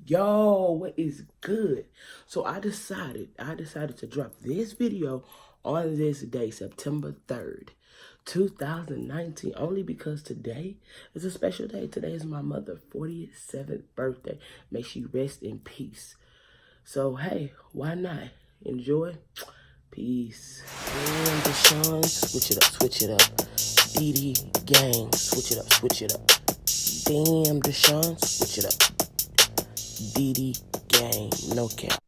Yo, what is good? So I decided to drop this video on this day, September 3rd, 2019, only because today is a special day. Today is my mother's 47th birthday. May she rest in peace. So hey, why not? Enjoy. Peace. Damn, Deshaun, switch it up, switch it up. DD gang, switch it up, switch it up. Damn, Deshaun, switch it up. DD gang, no cap.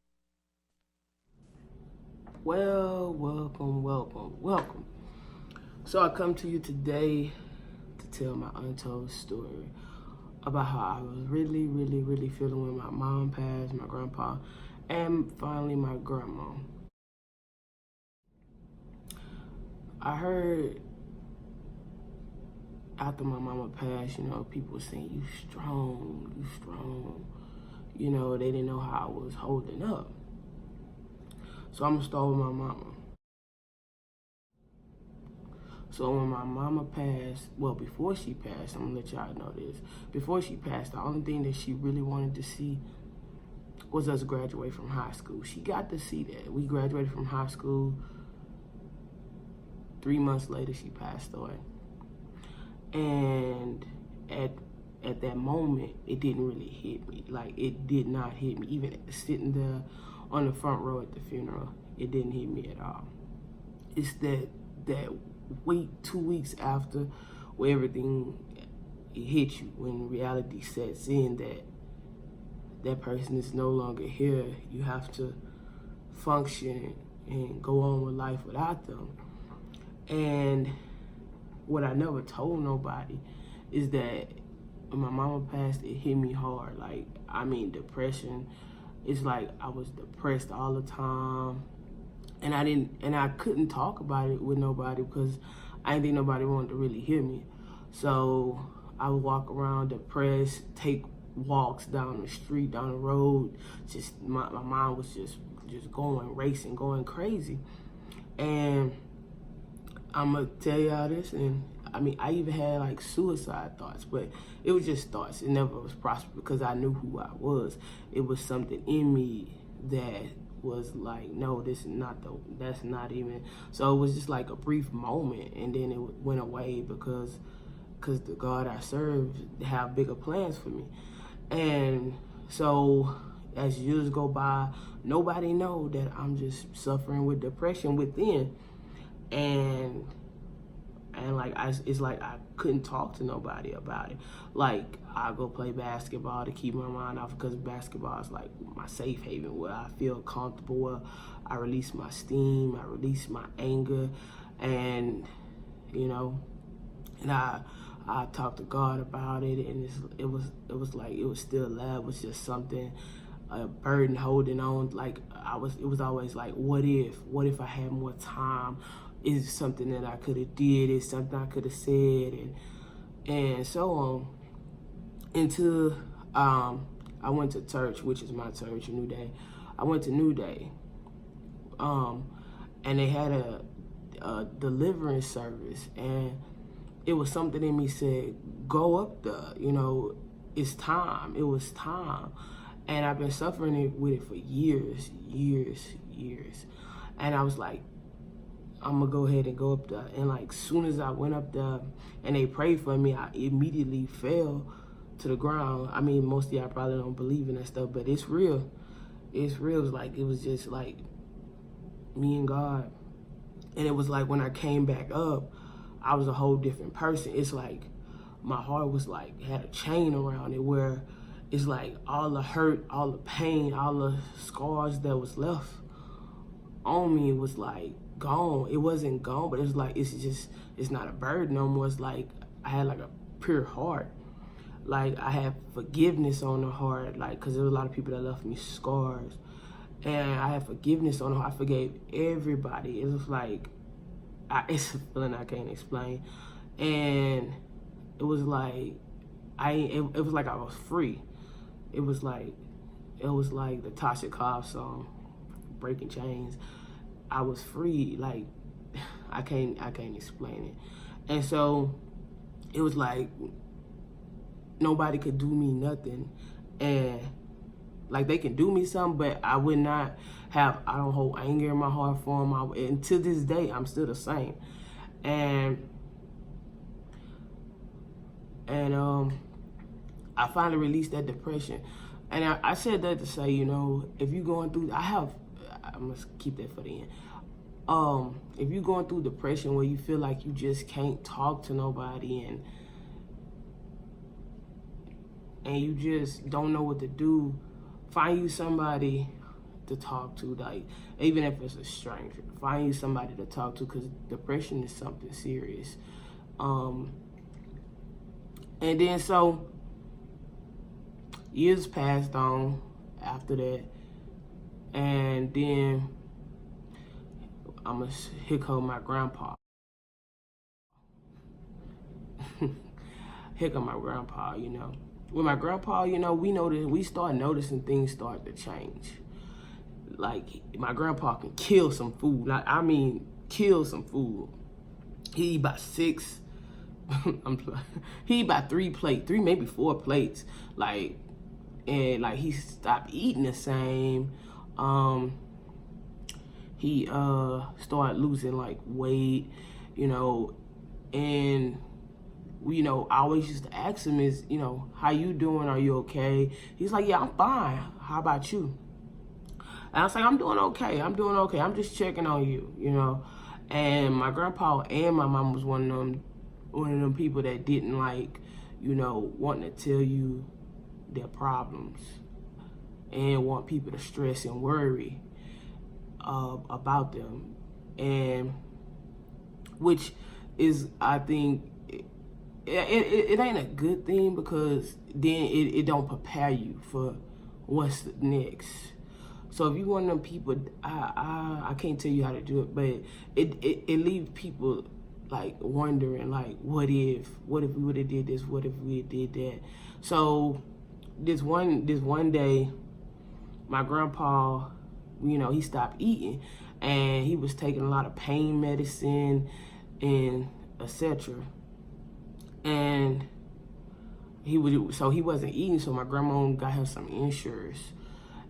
Well, welcome. So I come to you today to tell my untold story about how I was really feeling when my mom passed, my grandpa, and finally my grandma. I heard after my mama passed, people were saying, you strong. They didn't know how I was holding up. So I'm gonna start with my mama. So when my mama passed, well, before she passed, I'm gonna let y'all know this. Before she passed, the only thing that she really wanted to see was us graduate from high school. She got to see that. We graduated from high school. 3 months later, she passed away. And at that moment, it didn't really hit me. Like, it did not hit me. Even sitting there on the front row at the funeral, it didn't hit me at all. It's that week, 2 weeks after, where everything hits you, when reality sets in that person is no longer here. You have to function and go on with life without them. And what I never told nobody is that when my mama passed, it hit me hard. Like, I mean, depression. It's like I was depressed all the time. And I couldn't talk about it with nobody because I didn't think nobody wanted to really hear me. So I would walk around depressed, take walks down the street, down the road. Just my mind was just going, racing, going crazy. And I'm gonna tell y'all this, and I mean, I even had like suicide thoughts, but it was just thoughts. It never was prosperous because I knew who I was. It was something in me that was like, no, that's not even. So it was just like a brief moment, and then it went away because the God I serve have bigger plans for me. And so as years go by, nobody know that I'm just suffering with depression within. And like it's like I couldn't talk to nobody about it. Like, I go play basketball to keep my mind off, because basketball is like my safe haven, where I feel comfortable, where I release my steam, I release my anger, and and I talked to God about it, and it was like it was still there. It was just something, a burden holding on. Like it was always like, what if I had more time? Is something that I could have did, is something I could have said, and so on. Until I went to church, which is my church, New Day. I went to New Day, and they had a deliverance service, and it was something in me said, go up there, it's time. It was time. And I've been suffering with it for years. And I was like, I'm gonna go ahead and go up there. And like, soon as I went up there and they prayed for me, I immediately fell to the ground. I mean, most of y'all probably don't believe in that stuff, but it's real. It's real. It was just like me and God. And it was like when I came back up, I was a whole different person. It's like my heart was like, had a chain around it, where it's like all the hurt, all the pain, all the scars that was left on me was like gone. It wasn't gone, but it's like, it's not a burden no more. It's like I had like a pure heart. Like, I had forgiveness on the heart, like, because there were a lot of people that left me scars. And I had forgiveness on the heart. I forgave everybody. It was like, it's a feeling I can't explain. And it was like, it was like I was free. It was like the Tasha Cobbs song, Breaking Chains. I was free. Like, I can't explain it. And so it was like nobody could do me nothing. And like they can do me something, but I would not have, I don't hold anger in my heart for them. And to this day, I'm still the same. And I finally released that depression. And I said that to say, you know, if you're going through, I'm gonna keep that for the end. If you're going through depression where you feel like you just can't talk to nobody and you just don't know what to do, find you somebody to talk to, like, even if it's a stranger. Find you somebody to talk to, because depression is something serious. And then so years passed on after that, and then here come my grandpa. Here come my grandpa, you know. With my grandpa, you know, we start noticing things start to change. Like, my grandpa can kill some food. Like, I mean, kill some food. He eat about 6. He eat about 3 plates, 3 maybe 4 plates. Like, and like he stopped eating the same. He started losing like weight, you know, and you know, I always used to ask him, is, you know, how you doing? Are you okay? He's like, yeah, I'm fine. How about you? And I was like, I'm doing okay. I'm doing okay. I'm just checking on you, you know. And my grandpa and my mom was one of them people that didn't like, you know, wanting to tell you their problems and want people to stress and worry about them. And which is, I think, it ain't a good thing, because then it don't prepare you for what's next. So if you one of them people, I can't tell you how to do it, but it leaves people like wondering, like, what if we would have did this, what if we did that. So this one day, my grandpa, you know, he stopped eating, and he was taking a lot of pain medicine and etc. And he wasn't eating, so my grandma got him some insurance,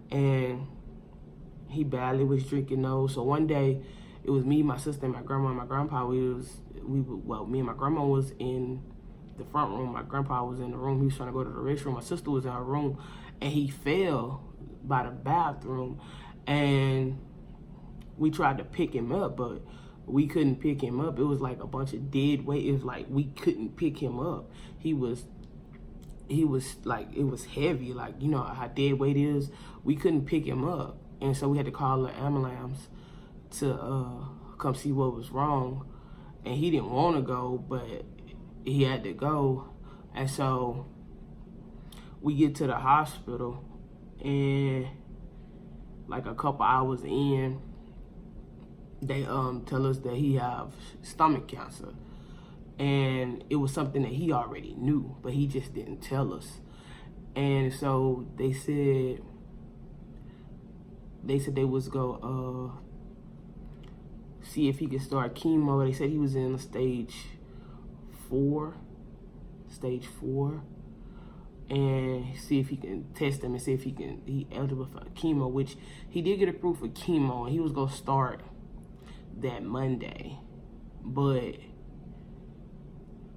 and he barely was drinking those. So one day, it was me, my sister, and my grandma and my grandpa. Me and my grandma was in the front room. My grandpa was in the room. He was trying to go to the restroom. My sister was in her room, and he fell by the bathroom, and we tried to pick him up, but we couldn't pick him up. It was like a bunch of dead weight. It was like we couldn't pick him up. He was like, it was heavy, like, you know how dead weight is. We couldn't pick him up, and so we had to call the ambulance to come see what was wrong. And he didn't want to go, but he had to go. And so we get to the hospital, and like a couple hours in, they tell us that he have stomach cancer. And it was something that he already knew, but he just didn't tell us. And so they said they was go see if he could start chemo. They said he was in stage 4, and see if he can test him and see if he eligible for chemo, which he did get approved for chemo, and he was gonna start that Monday, but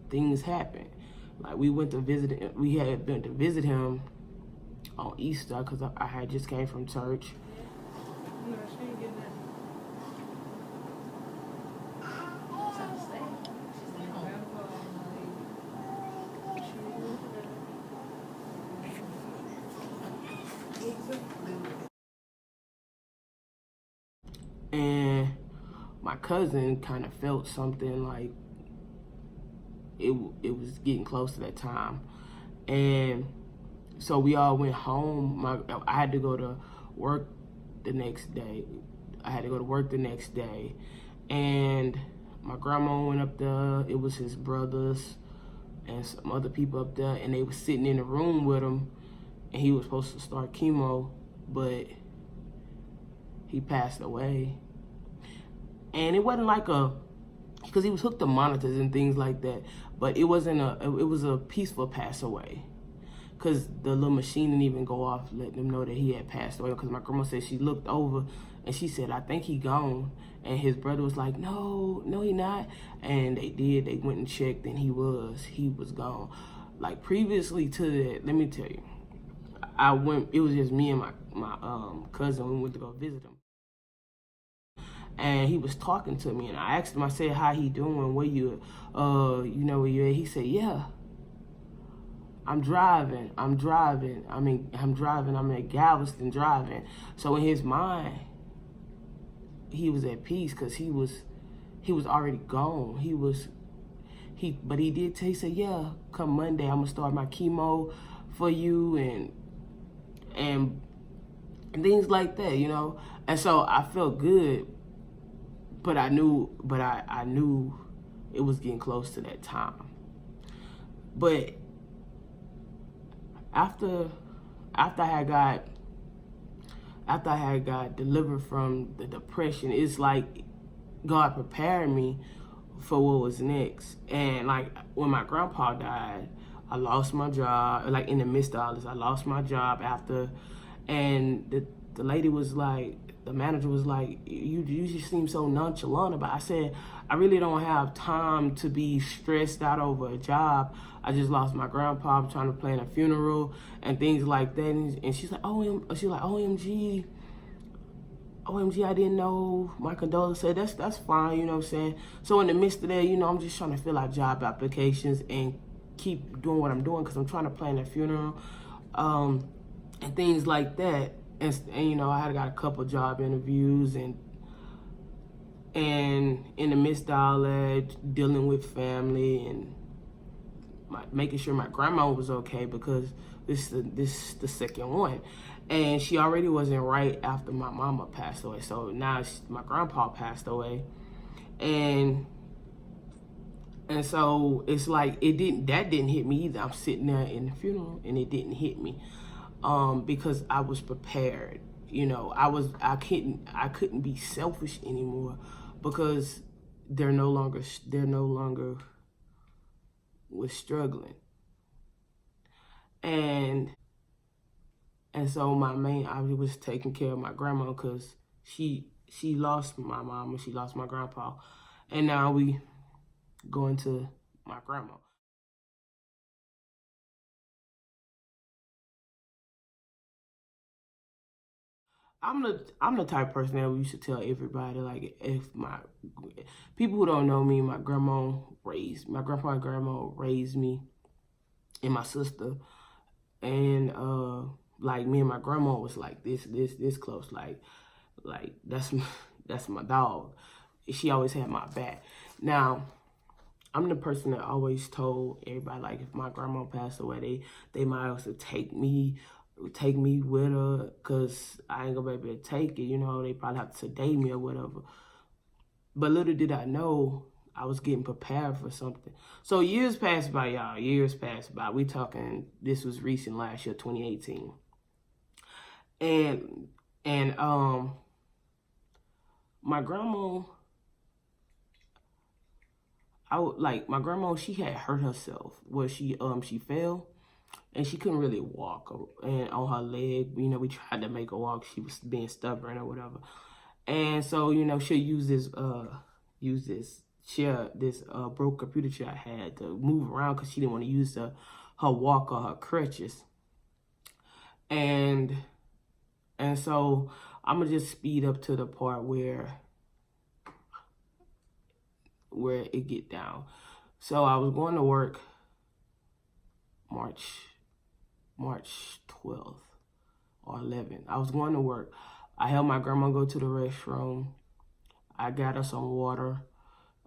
things happened. Like, we had been to visit him on Easter, because I had just came from church. And my cousin kind of felt something, like it was getting close to that time. And so we all went home. I had to go to work the next day. And my grandma went up there. It was his brothers and some other people up there, and they was sitting in the room with him, and he was supposed to start chemo, but he passed away. And it wasn't like because he was hooked to monitors and things like that, but it was a peaceful pass away. because the little machine didn't even go off, letting them know that he had passed away. Because my grandma said she looked over and she said, I think he gone. And his brother was like, no, he not. And they did. They went and checked, and he was gone. Like, previously to that, let me tell you, it was just me and my cousin. We went to go visit him. And he was talking to me, and I asked him, I said, how he doing? Where you, you know where you at? He said, yeah, I'm driving. I'm at Galveston driving. So in his mind, he was at peace because he was already gone. But he did he said, yeah, come Monday, I'm gonna start my chemo for you and things like that, you know? And so I felt good, but I knew it was getting close to that time. But after I had got delivered from the depression, it's like God prepared me for what was next. And like when my grandpa died, I lost my job. Like in the midst of all this, I lost my job after, and the lady was like, the manager was like, you just seem so nonchalant about it. I said, I really don't have time to be stressed out over a job. I just lost my grandpa. I'm trying to plan a funeral and things like that. And she's like, OMG, I didn't know. My condolences. That's fine, you know what I'm saying? So in the midst of that, you know, I'm just trying to fill out job applications and keep doing what I'm doing because I'm trying to plan a funeral and things like that. And you know, I had got a couple job interviews and in the midst of all that, dealing with family and making sure my grandma was okay because this is the second one. And she already wasn't right after my mama passed away. So now my grandpa passed away. And so it's like that didn't hit me either. I'm sitting there in the funeral and it didn't hit me. Because I was prepared. You know, I couldn't be selfish anymore because they're no longer was struggling. And so I was taking care of my grandma because she lost my mom and she lost my grandpa. And now we going to my grandma. I'm the type of person that used to tell everybody, like, if my people who don't know me, my grandpa and grandma raised me and my sister, and like me and my grandma was like this close, like that's my dog. She always had my back. Now, I'm the person that always told everybody, like, if my grandma passed away, they might also take me with her because I ain't gonna be able to take it. You know, they probably have to sedate me or whatever. But little did I know I was getting prepared for something. So years passed by, y'all. Years passed by. We talking, this was recent last year, 2018. And my grandma, my grandma, she had hurt herself where she fell and she couldn't really walk, and on her leg, you know, we tried to make her walk. She was being stubborn or whatever. And so, you know, she'll use this chair, this broke computer chair I had to move around because she didn't want to use her walker, her crutches. And so I'm gonna just speed up to the part where it get down. So I was going to work March 12th or 11th. I was going to work. I helped my grandma go to the restroom. I got her some water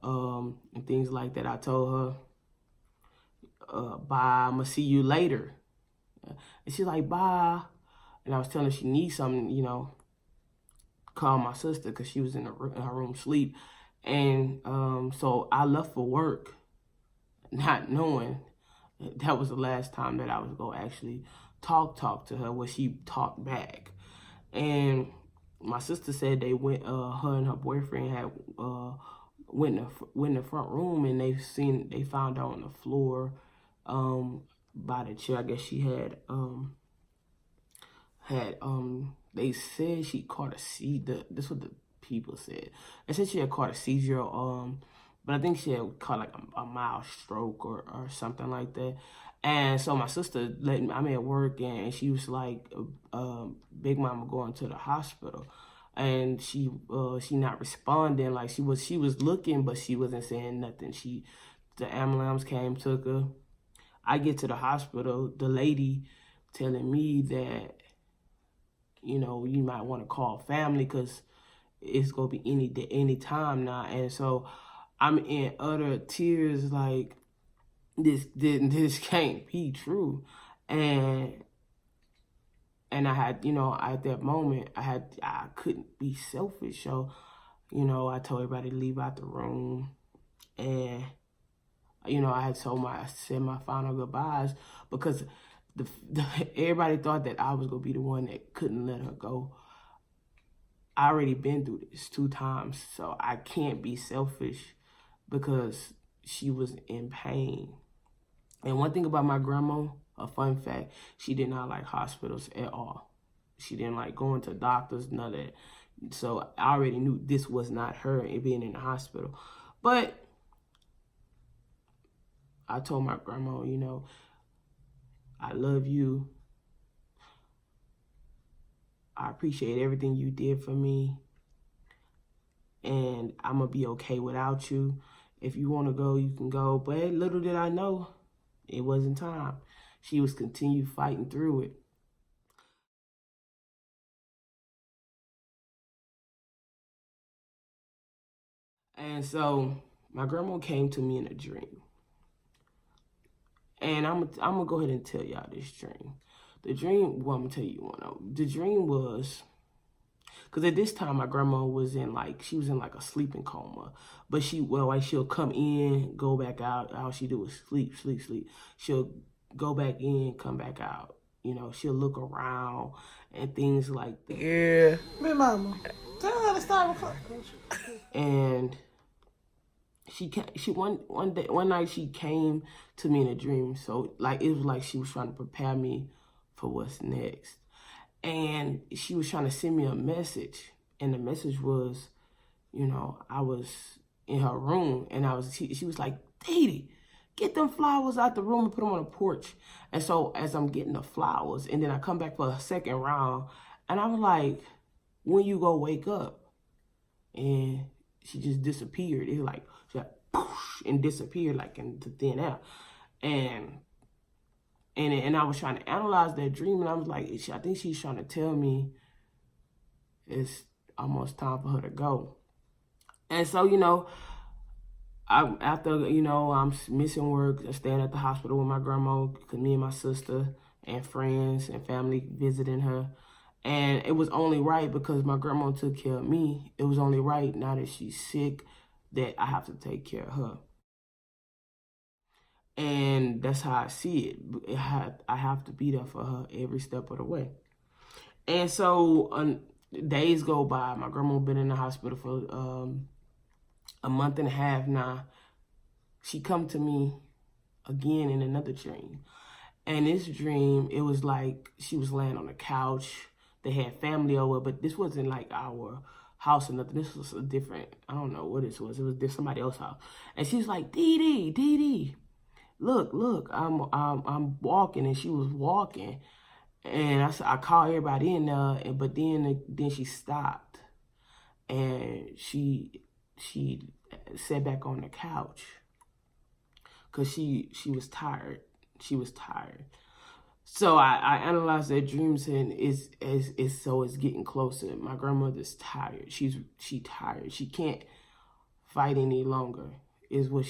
and things like that. I told her, bye, I'm going to see you later. And she's like, bye. And I was telling her she needs something, you know, call my sister because she was in her room sleep. And so I left for work not knowing that was the last time that I was going to actually talk to her, where she talked back. And my sister said they went, her and her boyfriend had went in the front room, and they found her on the floor, by the chair. I guess she had they said she caught a seizure. This is what the people said. They said she had caught a seizure, but I think she had caught like a mild stroke or something like that. And so my sister I'm at work, and she was like, Big Mama going to the hospital. And she not responding. Like she was looking, but she wasn't saying nothing. The ambulance came, took her. I get to the hospital, the lady telling me that, you know, you might want to call family because it's gonna be any time now. And so I'm in utter tears, like this can't be true. And I had, you know, at that moment I couldn't be selfish. So, you know, I told everybody to leave out the room, and you know, I said my final goodbyes because everybody thought that I was gonna be the one that couldn't let her go. I already been through this 2 times, so I can't be selfish because she was in pain. And one thing about my grandma, a fun fact, she did not like hospitals at all. She didn't like going to doctors, none of that. So I already knew this was not her being in the hospital. But I told my grandma, you know, I love you. I appreciate everything you did for me. And I'm going to be okay without you. If you want to go, you can go. But little did I know, it wasn't time. She was continue fighting through it. And so my grandma came to me in a dream. And I'm going to go ahead and tell y'all this dream. The dream, well, I'm going to tell you one. The dream was, because at this time my grandma was in like, she was in like a sleeping coma. But she'll come in, go back out. All she do is sleep. She'll go back in, come back out. You know, she'll look around and things like that. Yeah. Big Mama, tell her to stop recording. And one night she came to me in a dream. So like it was like she was trying to prepare me for what's next. And she was trying to send me a message. And the message was, you know, I was in her room, and she was like, Dee, get them flowers out the room and put them on the porch. And so as I'm getting the flowers, and then I come back for a second round, and I'm like, when you go wake up? And she just disappeared. It was like, she like, poosh, and disappeared like into thin air. And I was trying to analyze that dream, and I was like, I think she's trying to tell me it's almost time for her to go. And so, you know, after, you know, I'm missing work, I'm staying at the hospital with my grandma, because me and my sister and friends and family visiting her. And it was only right because my grandma took care of me. It was only right now that she's sick that I have to take care of her. And that's how I see it. I have to be there for her every step of the way. And so days go by. My grandma been in the hospital for a month and a half now. She come to me again in another dream. And this dream, it was like she was laying on the couch. They had family over, but this wasn't like our house or nothing. This was a different, I don't know what this was. It was somebody else's house. And she was like, Dee Dee, look, I'm walking. And she was walking. And I called everybody in there, but then she stopped. And she sat back on the couch because she was tired. She was tired. So I analyzed their dreams, and it's getting closer. My grandmother's tired. She tired. She can't fight any longer. Is what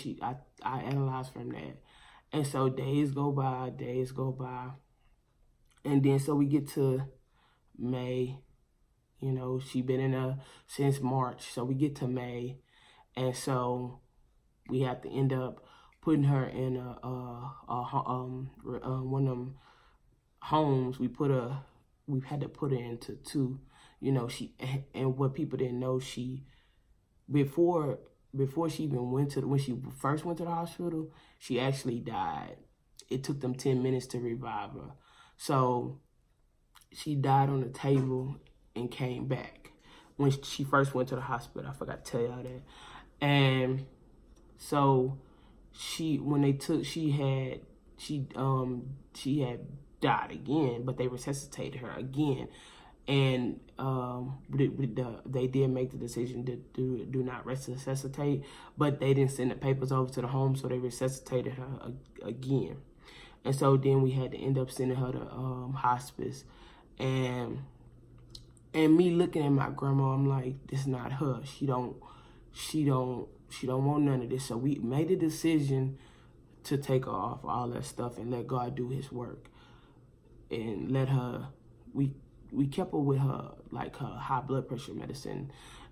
I analyzed from that. And so days go by, and then so we get to May. You know, she been in there since March, so we get to May, and so we have to end up putting her in one of them homes. We had to put her into 2. You know, and what people didn't know, before she even when she first went to the hospital, she actually died it took them 10 minutes to revive her. So she died on the table and came back. When she first went to the hospital, I forgot to tell y'all that. And so she had died again, but they resuscitated her again. And they did make the decision to do not resuscitate, but they didn't send the papers over to the home, so they resuscitated her again. And so then we had to end up sending her to hospice. And me looking at my grandma, I'm like, this is not her. She don't want none of this. So we made a decision to take her off all that stuff and let God do his work. And let her, we kept her with her, like her high blood pressure medicine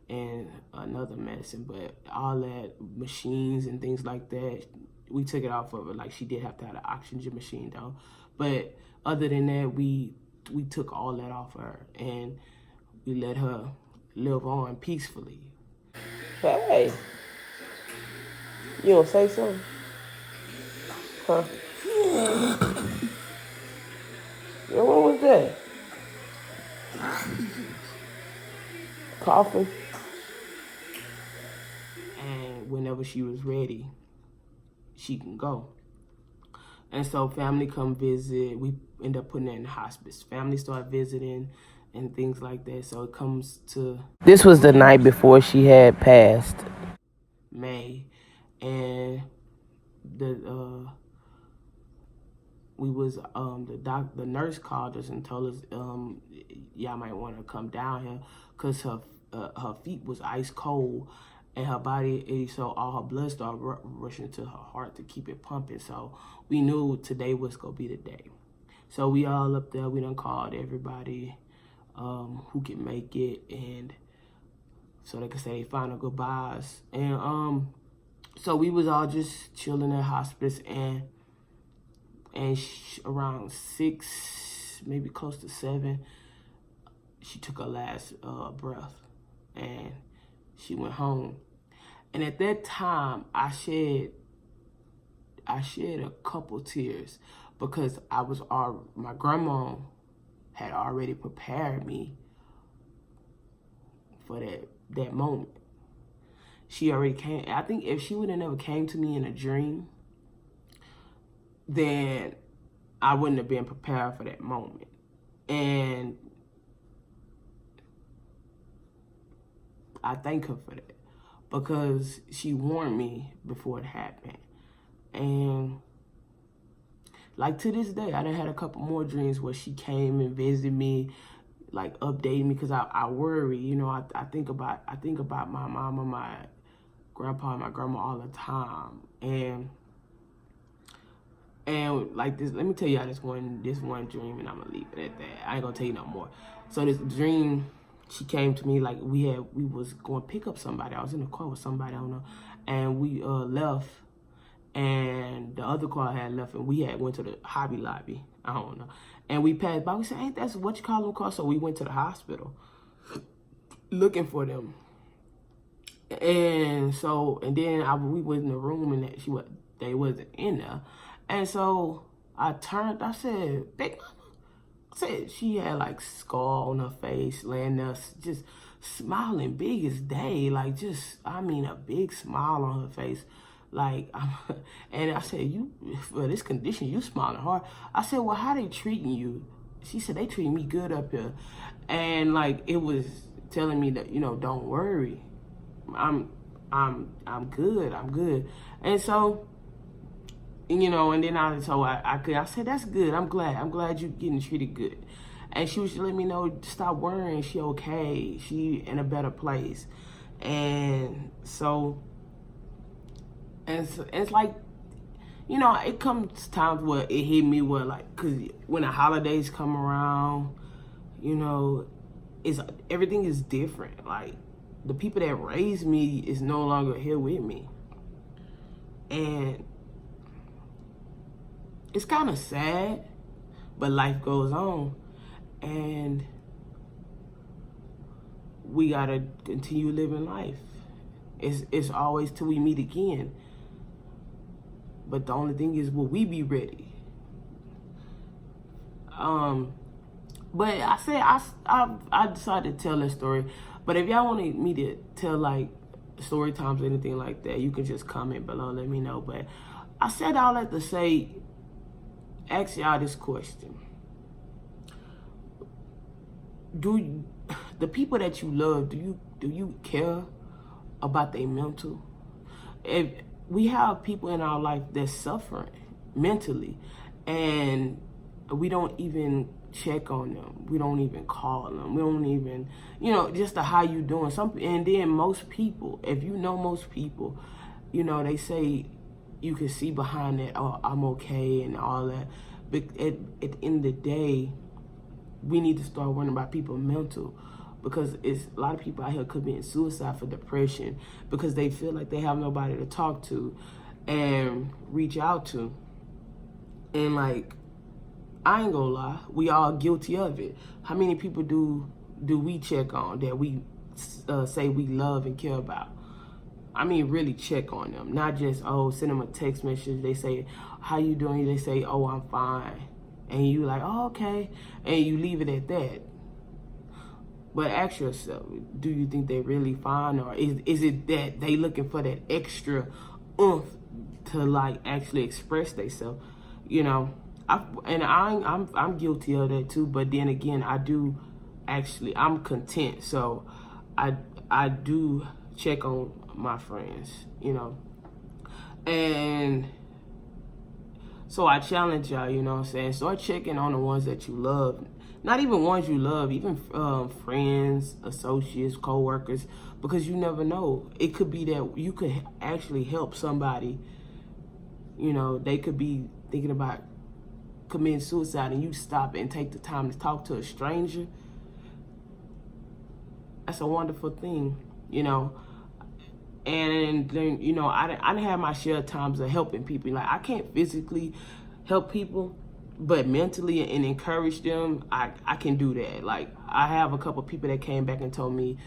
and another medicine, but all that machines and things like that, we took it off of her. Like, she did have to have an oxygen machine though. But other than that, we took all that off her and we let her live on peacefully. Hey, you gonna say something? Huh? Yeah, what was that? Coughing. And whenever she was ready, she can go. And so family come visit. We end up putting her in hospice. Family start visiting and things like that. So it comes to... This was the night before she had passed. May. And the nurse called us and told us y'all might want to come down here because her feet was ice cold and her body, so all her blood started rushing to her heart to keep it pumping. So we knew today was gonna be the day. So we all up there, we done called everybody who can make it, and so they could say their final goodbyes. And so we was all just chilling at hospice, and around 6, maybe close to 7, she took her last breath, and she went home. And at that time, I shed a couple tears because my grandma had already prepared me for that moment. She already came. I think if she would have never came to me in a dream, then I wouldn't have been prepared for that moment. And I thank her for that because she warned me before it happened. And like to this day, I done had a couple more dreams where she came and visited me, like updating me, because I worry, you know, I think about my mama, my grandpa, and my grandma all the time. And like this, let me tell y'all this one dream, and I'm gonna leave it at that. I ain't gonna tell you no more. So this dream, she came to me like we was going to pick up somebody. I was in a car with somebody, I don't know, and we left, and the other car had left, and we went to the Hobby Lobby. I don't know, and we passed by. We said, "Ain't that's what you call them cars?" So we went to the hospital looking for them, and then we was in the room, and they wasn't in there. And so I turned, I said, "Big Mama." I said she had like scar on her face, laying there, just smiling big as day. Like I mean, a big smile on her face. Like, and I said, "You, for this condition, you smiling hard." I said, "Well, how they treating you?" She said, "They treating me good up here." And like, it was telling me that, you know, don't worry. I'm good. I'm good. And so, you know, and then I said, "That's good. I'm glad you getting treated good." And she was just letting me know, stop worrying. She okay. She in a better place. And so, it's like, you know, it comes times where it hit me where, like, cause when the holidays come around, you know, everything is different. Like, the people that raised me is no longer here with me. And it's kind of sad, but life goes on, and we gotta continue living life. It's always till we meet again. But the only thing is, will we be ready? But I said I decided to tell that story. But if y'all wanted me to tell like story times or anything like that, you can just comment below, let me know. But I said all that to say, ask y'all this question. Do the people that you love, do you care about their mental? If we have people in our life that's suffering mentally, and we don't even check on them, we don't even call them, we don't even, just the how you doing. And then most people, if you know most people, they say you can see behind that, oh, I'm okay and all that. But at the end of the day, we need to start worrying about people mental, because it's a lot of people out here committing suicide for depression because they feel like they have nobody to talk to and reach out to. And like, I ain't gonna lie, we all guilty of it. How many people do we check on that we say we love and care about? I mean, really check on them, not just, send them a text message. They say, how you doing? They say, oh, I'm fine. And you like, oh, okay. And you leave it at that. But ask yourself, do you think they're really fine? Or is it that they looking for that extra oomph to like actually express themselves? I'm guilty of that too. But then again, I'm content. So I do check on my friends, and so I challenge y'all, start checking on the ones that you love. Not even ones you love, even friends, associates, co-workers, because you never know. It could be that you could actually help somebody. They could be thinking about committing suicide, and you stop and take the time to talk to a stranger. That's a wonderful thing, And then, I didn't have my share of times of helping people. Like, I can't physically help people, but mentally and encourage them, I can do that. Like, I have a couple people that came back and told me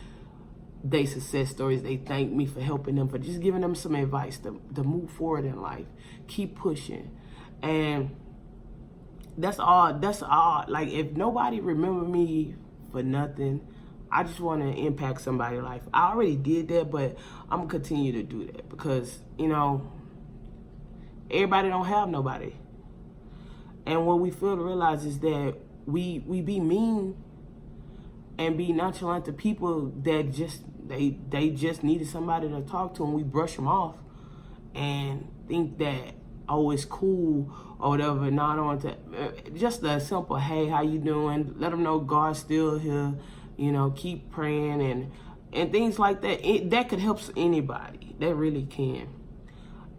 they success stories. They thanked me for helping them, for just giving them some advice to move forward in life, keep pushing. And that's all. Like, if nobody remember me for nothing, I just want to impact somebody's life. I already did that, but I'm gonna continue to do that because, everybody don't have nobody. And what we fail to realize is that we be mean and be nonchalant to people that they just needed somebody to talk to, and we brush them off and think that, oh, it's cool or whatever. Not on to just a simple, hey, how you doing? Let them know God's still here. Keep praying and things like that. That could help anybody. That really can.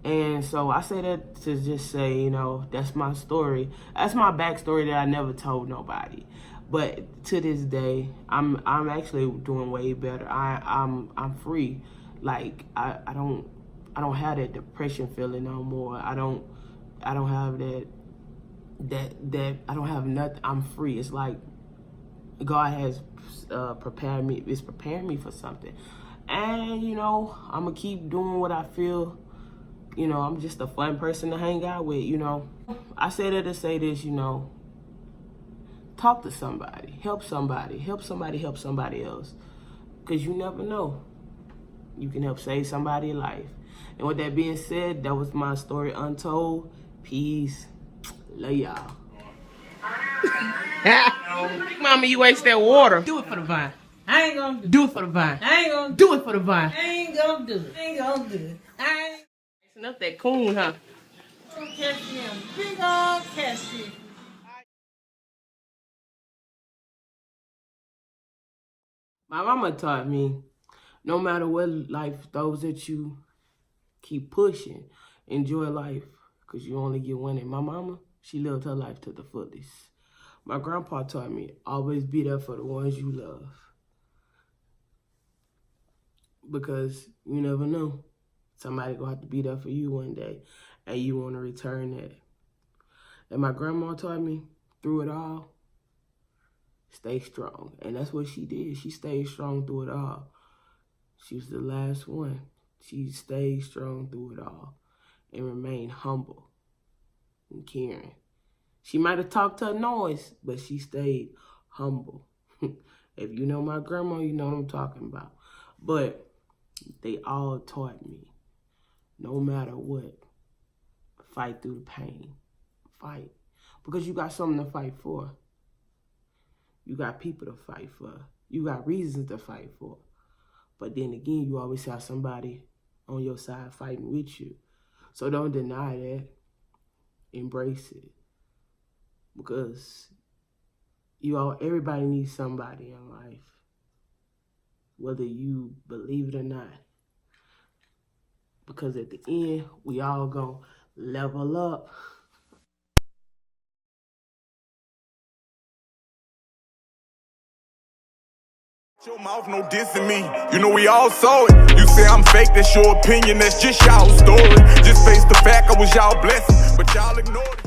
And so I say that to just say, that's my story. That's my backstory that I never told nobody. But to this day, I'm actually doing way better. I'm free. Like, I don't have that depression feeling no more. I don't have that I don't have nothing. I'm free. It's like God has prepared me. It's preparing me for something. And I'm gonna keep doing what I feel. I'm just a fun person to hang out with. I say that to say this. Talk to somebody, help somebody help somebody else, because you never know. You can help save somebody's life. And with that being said, that was my story untold. Peace. Love y'all. Mama, you waste that water. Do it for the vine. I ain't gonna do it for the vine. I ain't gonna do it for the vine. I ain't gonna do it. I ain't gonna do it. I ain't. Enough that coon, huh? Catch him. Big old catfish. My mama taught me, no matter what life throws at you, keep pushing. Enjoy life, because you only get one. And my mama, she lived her life to the fullest. My grandpa taught me, always be there for the ones you love. Because you never know. Somebody gonna have to be there for you one day, and you want to return that. And my grandma taught me, through it all, stay strong. And that's what she did. She stayed strong through it all. She was the last one. She stayed strong through it all and remained humble and caring. She might have talked her noise, but she stayed humble. If you know my grandma, you know what I'm talking about. But they all taught me, no matter what, fight through the pain. Fight. Because you got something to fight for. You got people to fight for. You got reasons to fight for. But then again, you always have somebody on your side fighting with you. So don't deny that. Embrace it. Because everybody needs somebody in life. Whether you believe it or not. Because at the end, we all gonna level up. Your mouth, no dissing me. You know we all saw it. You say I'm fake, that's your opinion, that's just y'all story. Just face the fact I was y'all blessing, but y'all ignored it.